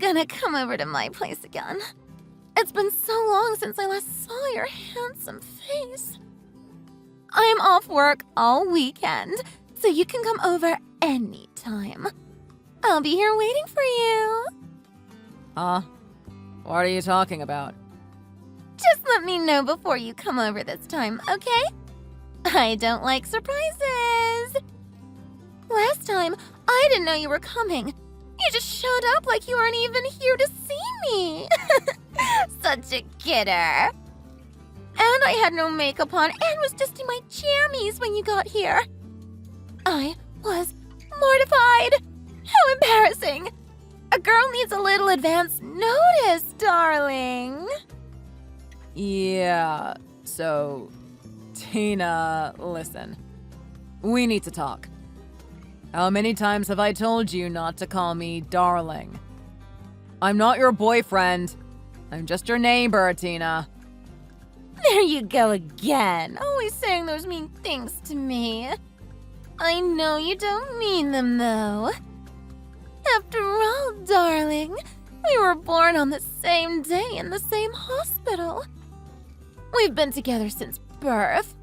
gonna come over to my place again? It's been so long since I last saw your handsome face. I'm off work all weekend, so you can come over anytime. I'll be here waiting for you. Huh? What are you talking about? Just let me know before you come over this time, okay? I don't like surprises. Last time, I didn't know you were coming. You just showed up like you weren't even here to see me. Such a kidder. And I had no makeup on and was just in my jammies when you got here. I was mortified. How embarrassing. A girl needs a little advance notice, darling. Yeah, so... Tina, listen. We need to talk. How many times have I told you not to call me darling? I'm not your boyfriend. I'm just your neighbor, Tina. There you go again, always saying those mean things to me. I know you don't mean them, though. After all, darling, we were born on the same day in the same hospital. We've been together since birth.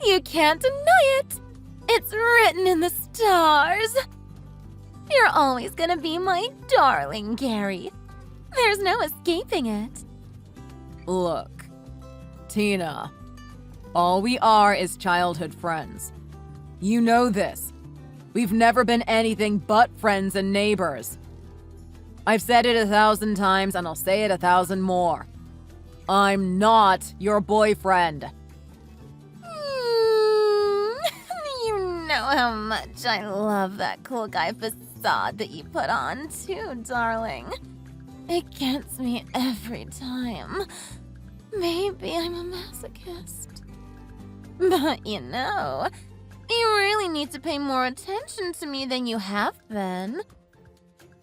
You can't deny it. It's written in the stars. You're always gonna be my darling, Gary. There's no escaping it. Look, Tina, all we are is childhood friends. You know this. We've never been anything but friends and neighbors. I've said it 1,000 times and I'll say it 1,000 more. I'm not your boyfriend. You know how much I love that cool guy facade that you put on too, darling. It gets me every time. Maybe I'm a masochist. But you know, you really need to pay more attention to me than you have been.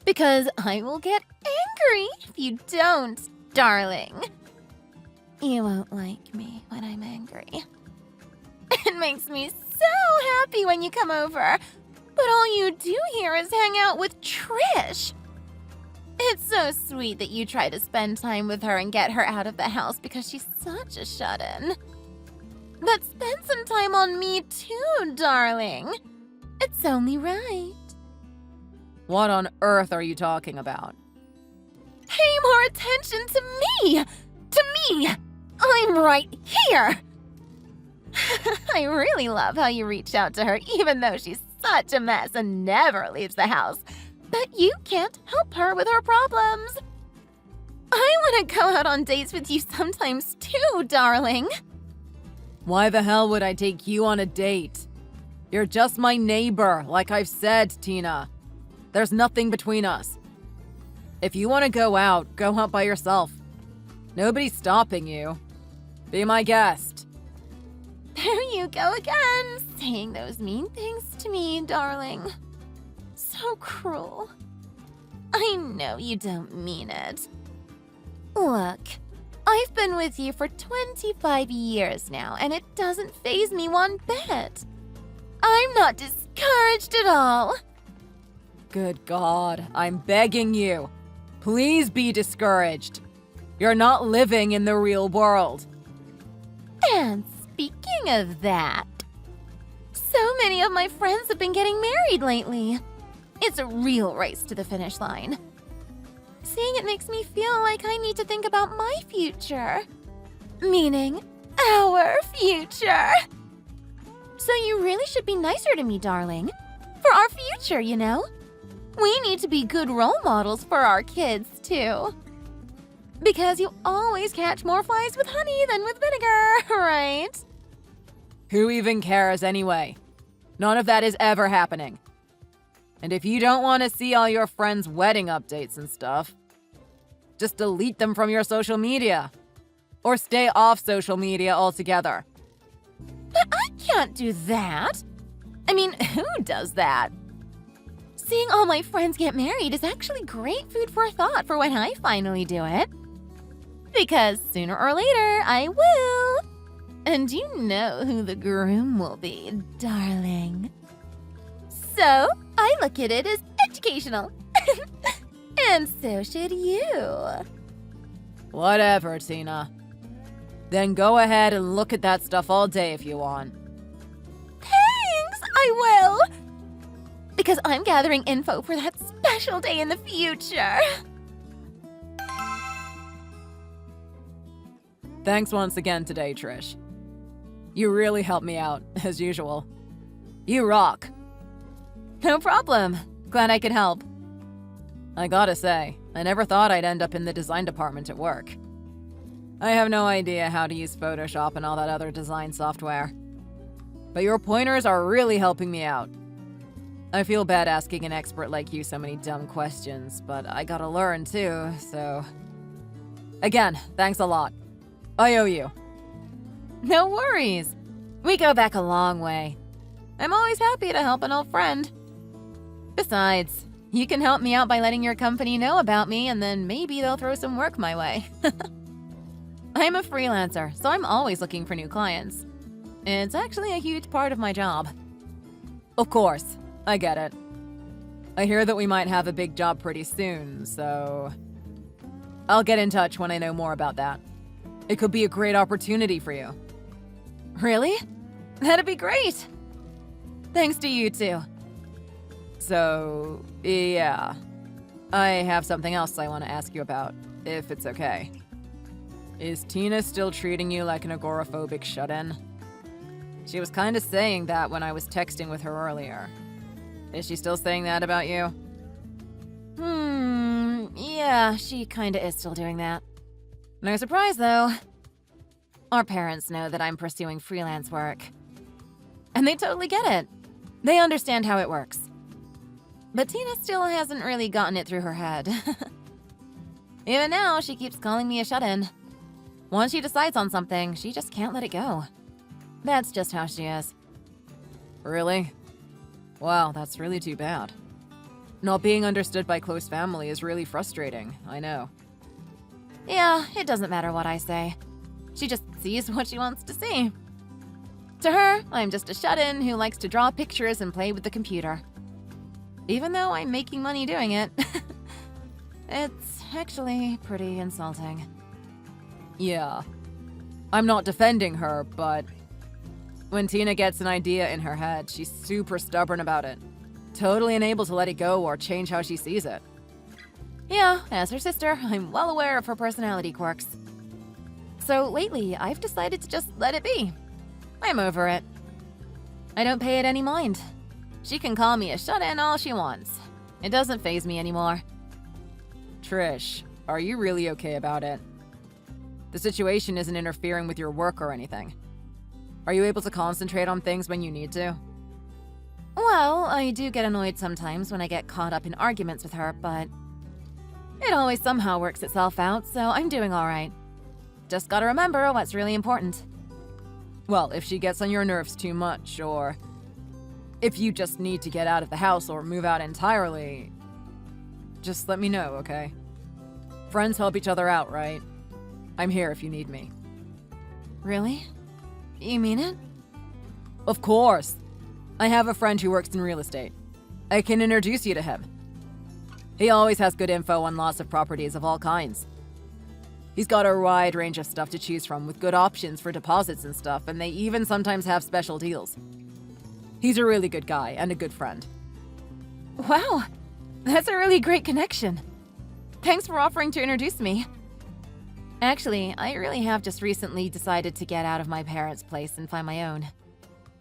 Because I will get angry if you don't, darling. You won't like me when I'm angry. It makes me so happy when you come over, but all you do here is hang out with Trish. It's so sweet that you try to spend time with her and get her out of the house because she's such a shut-in. But spend some time on me too, darling. It's only right. What on earth are you talking about? Pay more attention to me! To me! I'm right here! I really love how you reached out to her even though she's such a mess and never leaves the house. But you can't help her with her problems. I want to go out on dates with you sometimes too, darling. Why the hell would I take you on a date? You're just my neighbor, like I've said, Tina. There's nothing between us. If you want to go out by yourself. Nobody's stopping you. Be my guest. There you go again, saying those mean things to me, darling. So cruel. I know you don't mean it. Look, I've been with you for 25 years now, and it doesn't faze me one bit. I'm not discouraged at all. Good God, I'm begging you. Please be discouraged. You're not living in the real world. And speaking of that, so many of my friends have been getting married lately. It's a real race to the finish line. Seeing it makes me feel like I need to think about my future. Meaning, our future. So you really should be nicer to me, darling. For our future, you know? We need to be good role models for our kids, too. Because you always catch more flies with honey than with vinegar, right? Who even cares anyway? None of that is ever happening. And if you don't want to see all your friends' wedding updates and stuff, just delete them from your social media. Or stay off social media altogether. But I can't do that. I mean, who does that? Seeing all my friends get married is actually great food for thought for when I finally do it. Because sooner or later, I will. And you know who the groom will be, darling. So, I look at it as educational. And so should you. Whatever, Tina. Then go ahead and look at that stuff all day if you want. Thanks, I will. Because I'm gathering info for that special day in the future. Thanks once again today, Trish. You really helped me out, as usual. You rock. No problem. Glad I could help. I gotta say, I never thought I'd end up in the design department at work. I have no idea how to use Photoshop and all that other design software. But your pointers are really helping me out. I feel bad asking an expert like you so many dumb questions, but I gotta learn too, so... Again, thanks a lot. I owe you. No worries. We go back a long way. I'm always happy to help an old friend. Besides, you can help me out by letting your company know about me, and then maybe they'll throw some work my way. I'm a freelancer, so I'm always looking for new clients. It's actually a huge part of my job. Of course, I get it. I hear that we might have a big job pretty soon, so... I'll get in touch when I know more about that. It could be a great opportunity for you. Really? That'd be great. Thanks to you too. So, yeah. I have something else I want to ask you about, if it's okay. Is Tina still treating you like an agoraphobic shut-in? She was kind of saying that when I was texting with her earlier. Is she still saying that about you? Yeah, she kinda is still doing that. No surprise, though. Our parents know that I'm pursuing freelance work. And they totally get it. They understand how it works. But Tina still hasn't really gotten it through her head. Even now, she keeps calling me a shut-in. Once she decides on something, she just can't let it go. That's just how she is. Really? Wow, that's really too bad. Not being understood by close family is really frustrating, I know. Yeah, it doesn't matter what I say. She just sees what she wants to see. To her, I'm just a shut-in who likes to draw pictures and play with the computer. Even though I'm making money doing it. It's actually pretty insulting. Yeah. I'm not defending her, but... When Tina gets an idea in her head, she's super stubborn about it. Totally unable to let it go or change how she sees it. Yeah, as her sister, I'm well aware of her personality quirks. So lately, I've decided to just let it be. I'm over it. I don't pay it any mind. She can call me a shut-in all she wants. It doesn't faze me anymore. Trish, are you really okay about it? The situation isn't interfering with your work or anything. Are you able to concentrate on things when you need to? Well, I do get annoyed sometimes when I get caught up in arguments with her, but it always somehow works itself out, so I'm doing all right. Just gotta remember what's really important. Well, if she gets on your nerves too much, or if you just need to get out of the house or move out entirely, just let me know, okay? Friends help each other out, right? I'm here if you need me. Really? You mean it? Of course. I have a friend who works in real estate. I can introduce you to him. He always has good info on lots of properties of all kinds. He's got a wide range of stuff to choose from with good options for deposits and stuff, and they even sometimes have special deals. He's a really good guy and a good friend. Wow, that's a really great connection. Thanks for offering to introduce me. Actually, I really have just recently decided to get out of my parents' place and find my own.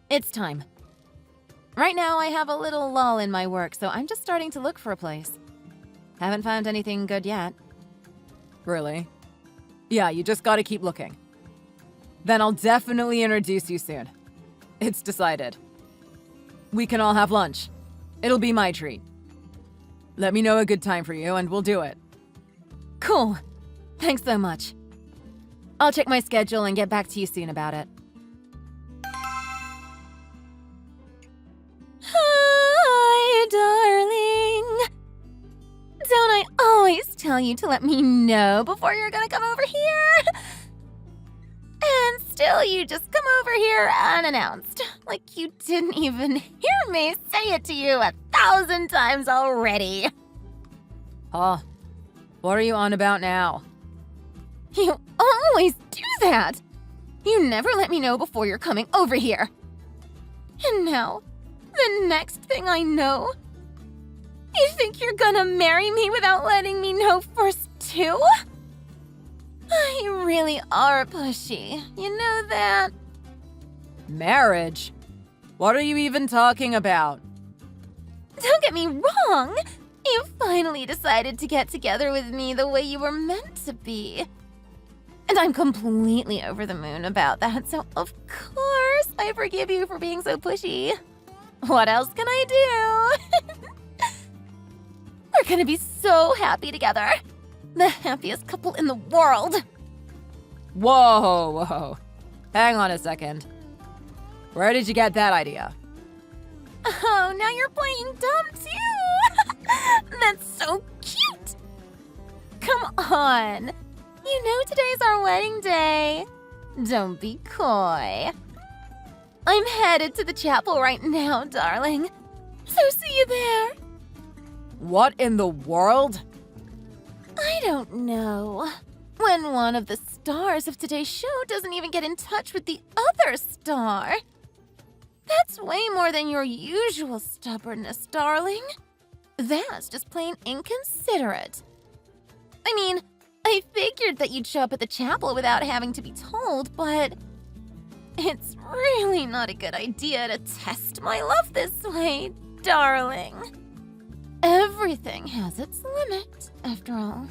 It's time. Right now, I have a little lull in my work, so I'm just starting to look for a place. Haven't found anything good yet. Really? Yeah, you just gotta keep looking. Then I'll definitely introduce you soon. It's decided. We can all have lunch. It'll be my treat. Let me know a good time for you and we'll do it. Cool. Thanks so much. I'll check my schedule and get back to you soon about it. Hi, darling. Don't I always tell you to let me know before you're gonna come over here? And still you just come over here unannounced. Like you didn't even hear me say it to you 1,000 times already. Huh? What are you on about now? You always do that! You never let me know before you're coming over here. And now, the next thing I know, you think you're gonna marry me without letting me know first, too? You really are pushy. You know that? Marriage? What are you even talking about? Don't get me wrong. You finally decided to get together with me the way you were meant to be. And I'm completely over the moon about that, so of course I forgive you for being so pushy. What else can I do? We're gonna be so happy together. The happiest couple in the world. Whoa. Hang on a second. Where did you get that idea? Oh, now you're playing dumb too. That's so cute. Come on. You know today's our wedding day. Don't be coy. I'm headed to the chapel right now, darling. So see you there. What in the world? I don't know. When one of the stars of today's show doesn't even get in touch with the other star. That's way more than your usual stubbornness, darling. That's just plain inconsiderate. I mean, I figured that you'd show up at the chapel without having to be told, but it's really not a good idea to test my love this way, darling. Everything has its limit, after all.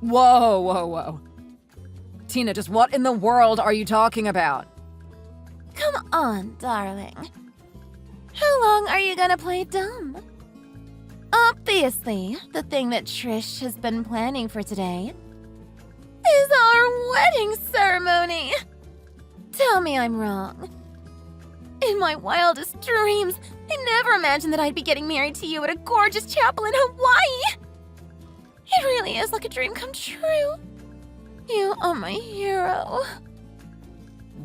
Whoa. Tina, just what in the world are you talking about? Come on, darling. How long are you gonna play dumb? Obviously, the thing that Trish has been planning for today is our wedding ceremony. Tell me I'm wrong. In my wildest dreams, I never imagined that I'd be getting married to you at a gorgeous chapel in Hawaii. It really is like a dream come true. You are my hero.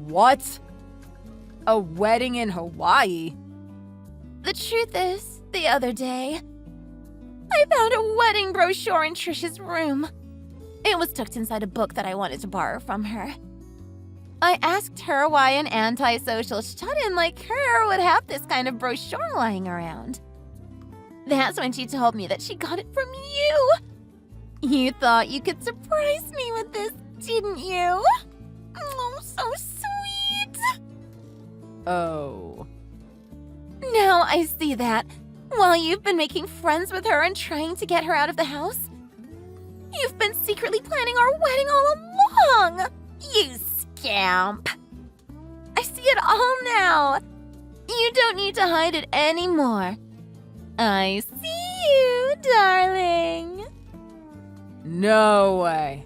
What? A wedding in Hawaii? The truth is, the other day, I found a wedding brochure in Trish's room. It was tucked inside a book that I wanted to borrow from her. I asked her why an antisocial shut-in like her would have this kind of brochure lying around. That's when she told me that she got it from you. You thought you could surprise me with this, didn't you? Oh, so sweet. Oh. Now I see that. While you've been making friends with her and trying to get her out of the house, you've been secretly planning our wedding all along. You scamp. I see it all now. You don't need to hide it anymore. I see you, darling. No way.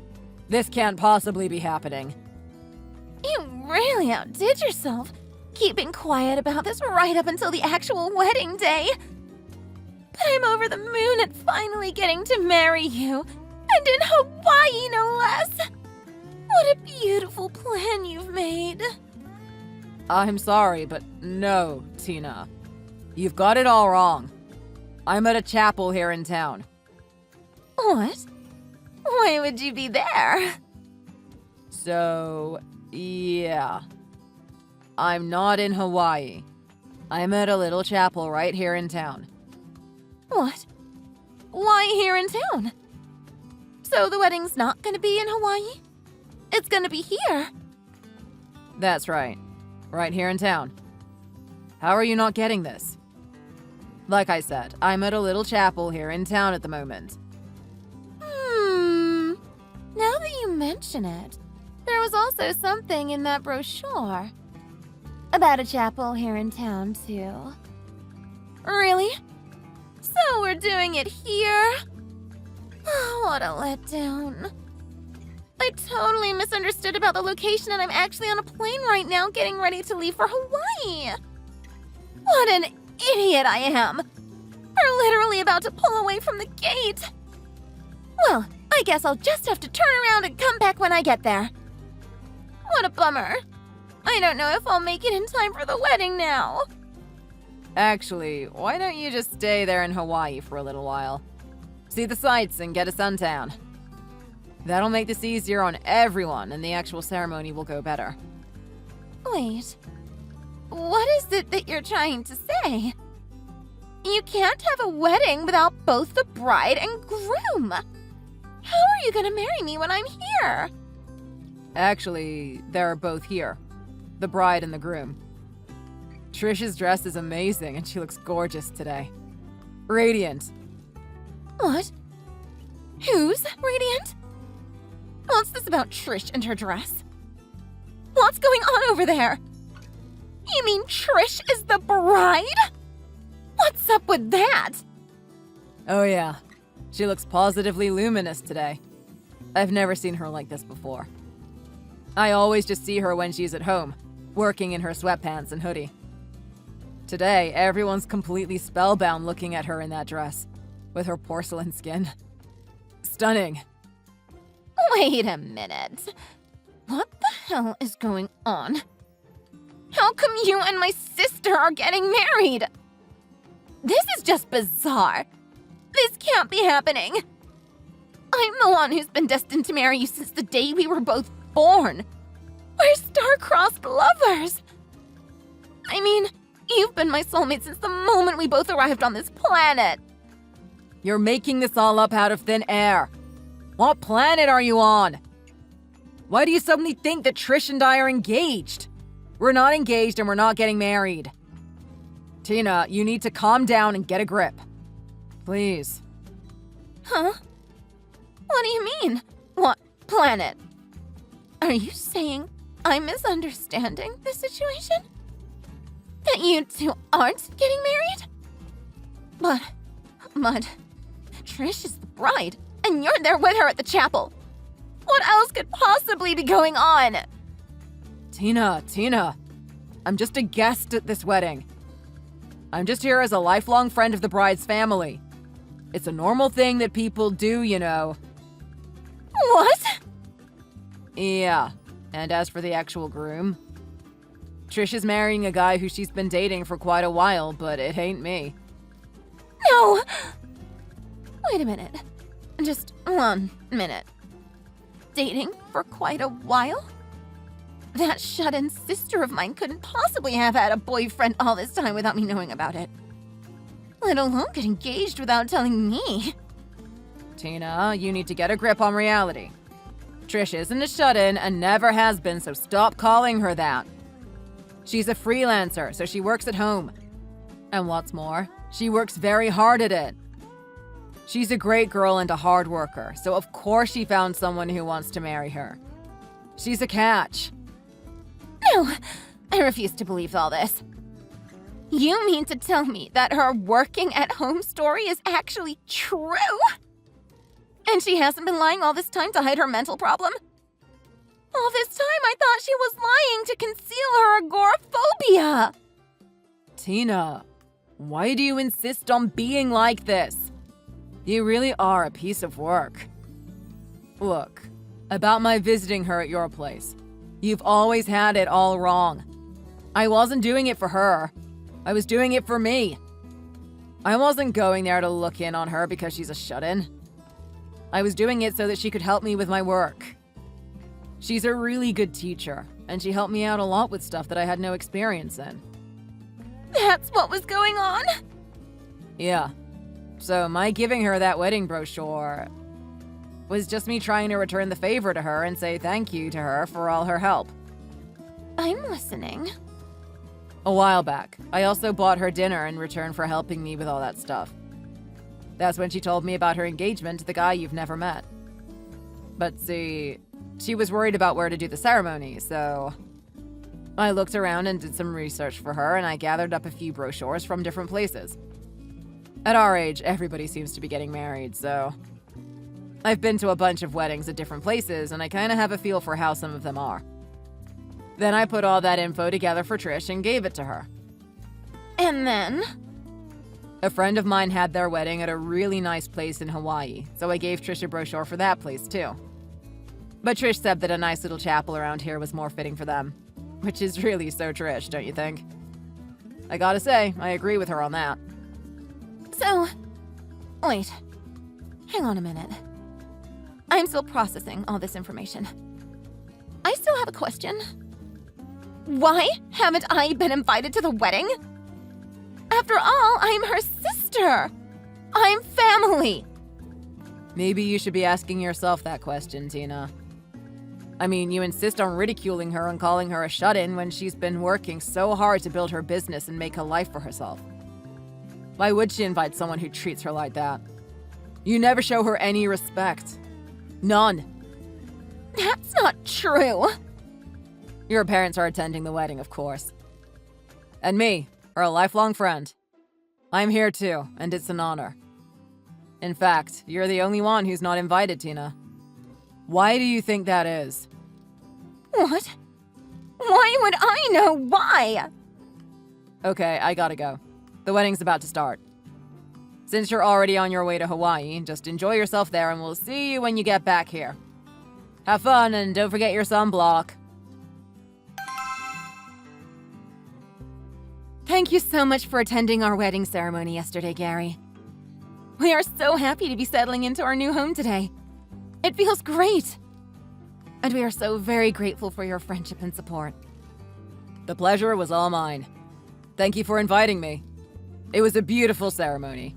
This can't possibly be happening. You really outdid yourself, keeping quiet about this right up until the actual wedding day. But I'm over the moon at finally getting to marry you, and in Hawaii, no less. What a beautiful plan you've made. I'm sorry, but no, Tina. You've got it all wrong. I'm at a chapel here in town. What? Why would you be there? So, yeah. I'm not in Hawaii. I'm at a little chapel right here in town. What? Why here in town? So the wedding's not gonna be in Hawaii? It's gonna be here. That's right. Right here in town. How are you not getting this? Like I said, I'm at a little chapel here in town at the moment. Now that you mention it, there was also something in that brochure about a chapel here in town, too. Really? So we're doing it here? Oh, what a letdown. I totally misunderstood about the location, and I'm actually on a plane right now getting ready to leave for Hawaii. What an idiot I am. We're literally about to pull away from the gate. Well, I guess I'll just have to turn around and come back when I get there. What a bummer. I don't know if I'll make it in time for the wedding now. Actually, why don't you just stay there in Hawaii for a little while? see the sights and get a suntan. That'll make this easier on everyone, and the actual ceremony will go better. Wait, what is it that you're trying to say? You can't have a wedding without both the bride and groom. How are you gonna marry me when I'm here? Actually, they're both here. The bride and the groom. Trish's dress is amazing and she looks gorgeous today. Radiant. What? Who's radiant? What's this about Trish and her dress? What's going on over there? You mean Trish is the bride? What's up with that? Oh yeah, she looks positively luminous today. I've never seen her like this before. I always just see her when she's at home, working in her sweatpants and hoodie. Today, everyone's completely spellbound looking at her in that dress, with her porcelain skin. Stunning. Wait a minute. What the hell is going on? How come you and my sister are getting married? This is just bizarre. This can't be happening. I'm the one who's been destined to marry you since the day we were both born. We're star-crossed lovers. I mean, you've been my soulmate since the moment we both arrived on this planet. You're making this all up out of thin air. What planet are you on? Why do you suddenly think that Trish and I are engaged? We're not engaged and we're not getting married. Tina, you need to calm down and get a grip. Please. Huh? What do you mean? What planet? Are you saying I'm misunderstanding the situation? That you two aren't getting married? But, Trish is the bride, and you're there with her at the chapel. What else could possibly be going on? Tina, I'm just a guest at this wedding. I'm just here as a lifelong friend of the bride's family. It's a normal thing that people do, you know. What? Yeah, and as for the actual groom, Trish is marrying a guy who she's been dating for quite a while, but it ain't me. No! Wait a minute. Just 1 minute. Dating for quite a while? That shut-in sister of mine couldn't possibly have had a boyfriend all this time without me knowing about it. Let alone get engaged without telling me. Tina, you need to get a grip on reality. Trish isn't a shut-in and never has been, so stop calling her that. She's a freelancer, so she works at home. And what's more, she works very hard at it. She's a great girl and a hard worker, so of course she found someone who wants to marry her. She's a catch. No, I refuse to believe all this. You mean to tell me that her working at home story is actually true? And she hasn't been lying all this time to hide her mental problem? All this time I thought she was lying to conceal her agoraphobia. Tina, why do you insist on being like this? You really are a piece of work. Look, about my visiting her at your place. You've always had it all wrong. I wasn't doing it for her. I was doing it for me. I wasn't going there to look in on her because she's a shut-in. I was doing it so that she could help me with my work. She's a really good teacher, and she helped me out a lot with stuff that I had no experience in. That's what was going on? Yeah. So my giving her that wedding brochure was just me trying to return the favor to her and say thank you to her for all her help. I'm listening. A while back, I also bought her dinner in return for helping me with all that stuff. That's when she told me about her engagement to the guy you've never met. But see, she was worried about where to do the ceremony, so I looked around and did some research for her, and I gathered up a few brochures from different places. At our age, everybody seems to be getting married, so I've been to a bunch of weddings at different places, and I kind of have a feel for how some of them are. Then I put all that info together for Trish and gave it to her. And then? A friend of mine had their wedding at a really nice place in Hawaii, so I gave Trish a brochure for that place too. But Trish said that a nice little chapel around here was more fitting for them, which is really so Trish, don't you think? I gotta say, I agree with her on that. So, wait. Hang on a minute. I'm still processing all this information. I still have a question. Why haven't I been invited to the wedding? After all, I'm her sister. I'm family. Maybe you should be asking yourself that question, Tina. I mean, you insist on ridiculing her and calling her a shut-in when she's been working so hard to build her business and make a life for herself. Why would she invite someone who treats her like that? You never show her any respect. None. That's not true. Your parents are attending the wedding, of course. And me, her lifelong friend. I'm here too, and it's an honor. In fact, you're the only one who's not invited, Tina. Why do you think that is? What? Why would I know why? Okay, I gotta go. The wedding's about to start. Since you're already on your way to Hawaii, just enjoy yourself there and we'll see you when you get back here. Have fun and don't forget your sunblock. Thank you so much for attending our wedding ceremony yesterday, Gary. We are so happy to be settling into our new home today. It feels great. And we are so very grateful for your friendship and support. The pleasure was all mine. Thank you for inviting me. It was a beautiful ceremony.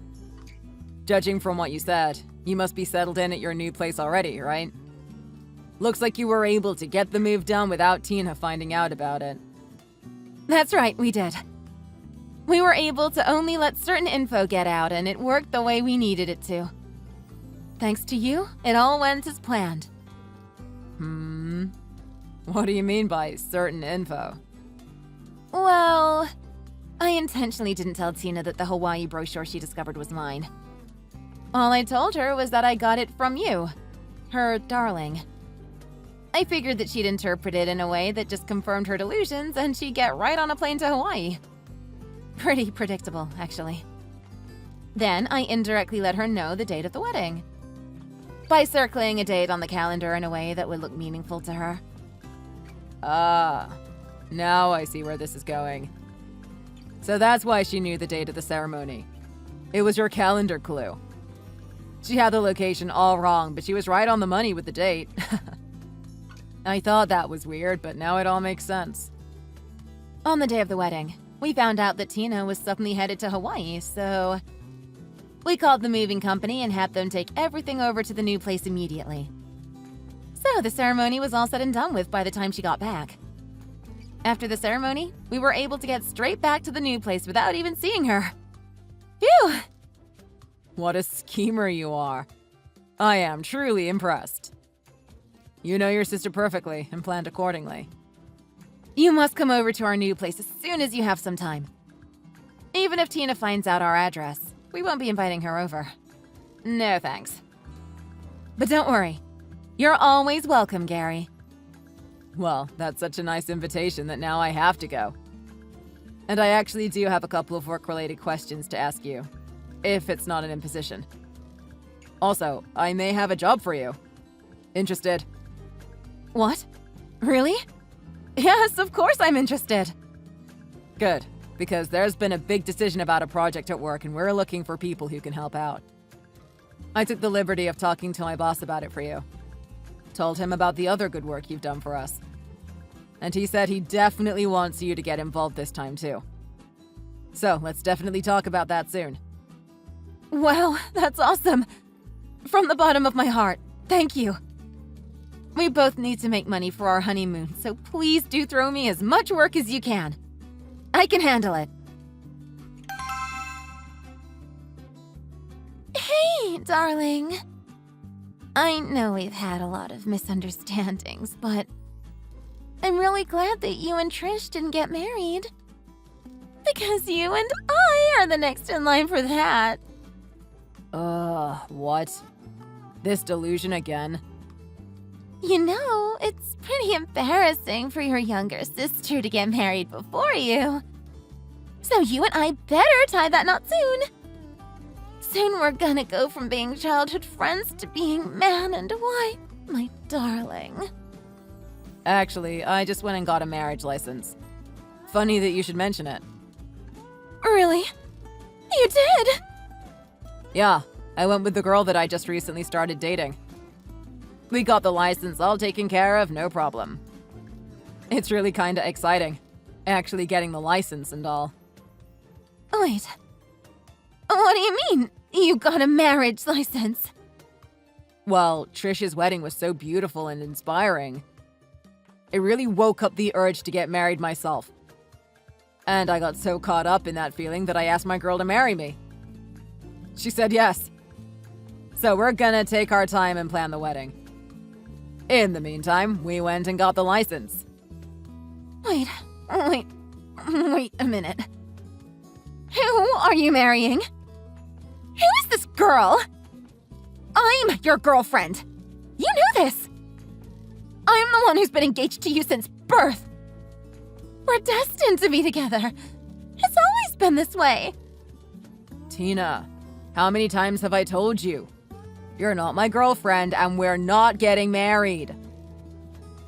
Judging from what you said, you must be settled in at your new place already, right? Looks like you were able to get the move done without Tina finding out about it. That's right, we did. We were able to only let certain info get out, and it worked the way we needed it to. Thanks to you, it all went as planned. What do you mean by certain info? Well, I intentionally didn't tell Tina that the Hawaii brochure she discovered was mine. All I told her was that I got it from you, her darling. I figured that she'd interpret it in a way that just confirmed her delusions and she'd get right on a plane to Hawaii. Pretty predictable, actually. Then I indirectly let her know the date of the wedding, by circling a date on the calendar in a way that would look meaningful to her. Now I see where this is going. So that's why she knew the date of the ceremony. It was your calendar clue. She had the location all wrong, but she was right on the money with the date. I thought that was weird, but now it all makes sense. On the day of the wedding, we found out that Tina was suddenly headed to Hawaii, so we called the moving company and had them take everything over to the new place immediately. So the ceremony was all said and done with by the time she got back. After the ceremony, we were able to get straight back to the new place without even seeing her. Phew! What a schemer you are. I am truly impressed. You know your sister perfectly and planned accordingly. You must come over to our new place as soon as you have some time. Even if Tina finds out our address, we won't be inviting her over. No thanks. But don't worry. You're always welcome, Gary. Well, that's such a nice invitation that now I have to go. And I actually do have a couple of work-related questions to ask you, if it's not an imposition. Also, I may have a job for you. Interested? What? Really? Yes, of course I'm interested. Good, because there's been a big decision about a project at work and we're looking for people who can help out. I took the liberty of talking to my boss about it for you. Told him about the other good work you've done for us. And he said he definitely wants you to get involved this time too. So let's definitely talk about that soon. Wow, that's awesome. From the bottom of my heart, thank you. We both need to make money for our honeymoon, so please do throw me as much work as you can. I can handle it. Hey, darling. I know we've had a lot of misunderstandings, but I'm really glad that you and Trish didn't get married. Because you and I are the next in line for that. What? This delusion again? You know, it's pretty embarrassing for your younger sister to get married before you. So you and I better tie that knot soon. Soon we're gonna go from being childhood friends to being man and wife, my darling. Actually, I just went and got a marriage license. Funny that you should mention it. Really? You did? Yeah, I went with the girl that I just recently started dating. We got the license all taken care of, no problem. It's really kinda exciting, actually getting the license and all. Wait. What do you mean, you got a marriage license? Well, Trish's wedding was so beautiful and inspiring. It really woke up the urge to get married myself. And I got so caught up in that feeling that I asked my girl to marry me. She said yes. So we're gonna take our time and plan the wedding. In the meantime, we went and got the license. Wait a minute. Who are you marrying? Who is this girl? I'm your girlfriend. You knew this. I'm the one who's been engaged to you since birth. We're destined to be together. It's always been this way. Tina, how many times have I told you? You're not my girlfriend and we're not getting married.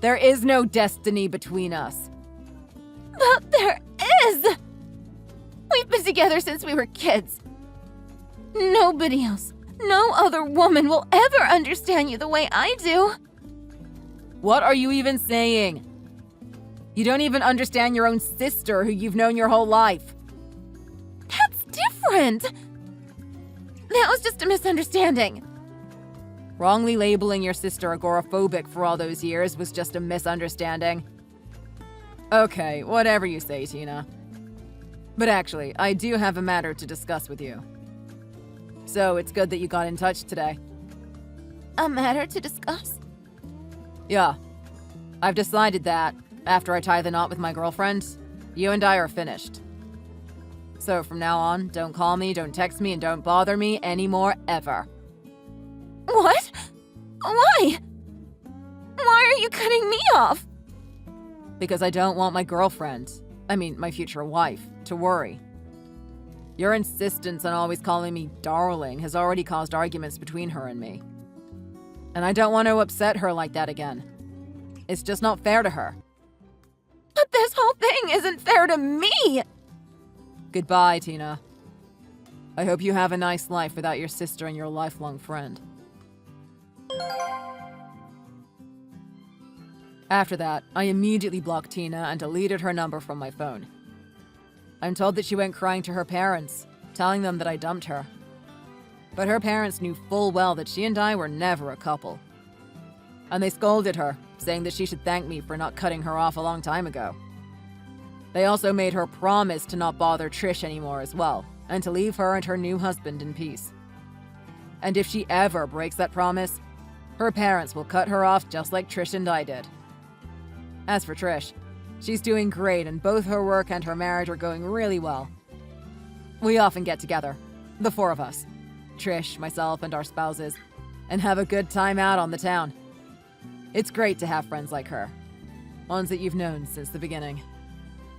There is no destiny between us. But there is! We've been together since we were kids. Nobody else, no other woman will ever understand you the way I do. What are you even saying? You don't even understand your own sister who you've known your whole life. That's different. That was just a misunderstanding. Wrongly labeling your sister agoraphobic for all those years was just a misunderstanding. Okay, whatever you say, Tina. But actually, I do have a matter to discuss with you. So it's good that you got in touch today. A matter to discuss? Yeah. I've decided that, after I tie the knot with my girlfriend, you and I are finished. So from now on, don't call me, don't text me, and don't bother me anymore, ever. What? Why? Why are you cutting me off? Because I don't want my girlfriend, my future wife, to worry. Your insistence on always calling me darling has already caused arguments between her and me. And I don't want to upset her like that again. It's just not fair to her. But this whole thing isn't fair to me! Goodbye, Tina. I hope you have a nice life without your sister and your lifelong friend. After that, I immediately blocked Tina and deleted her number from my phone. I'm told that she went crying to her parents, telling them that I dumped her. But her parents knew full well that she and I were never a couple. And they scolded her, saying that she should thank me for not cutting her off a long time ago. They also made her promise to not bother Trish anymore as well, and to leave her and her new husband in peace. And if she ever breaks that promise, her parents will cut her off just like Trish and I did. As for Trish, she's doing great and both her work and her marriage are going really well. We often get together, the four of us, Trish, myself, and our spouses, and have a good time out on the town. It's great to have friends like her, ones that you've known since the beginning.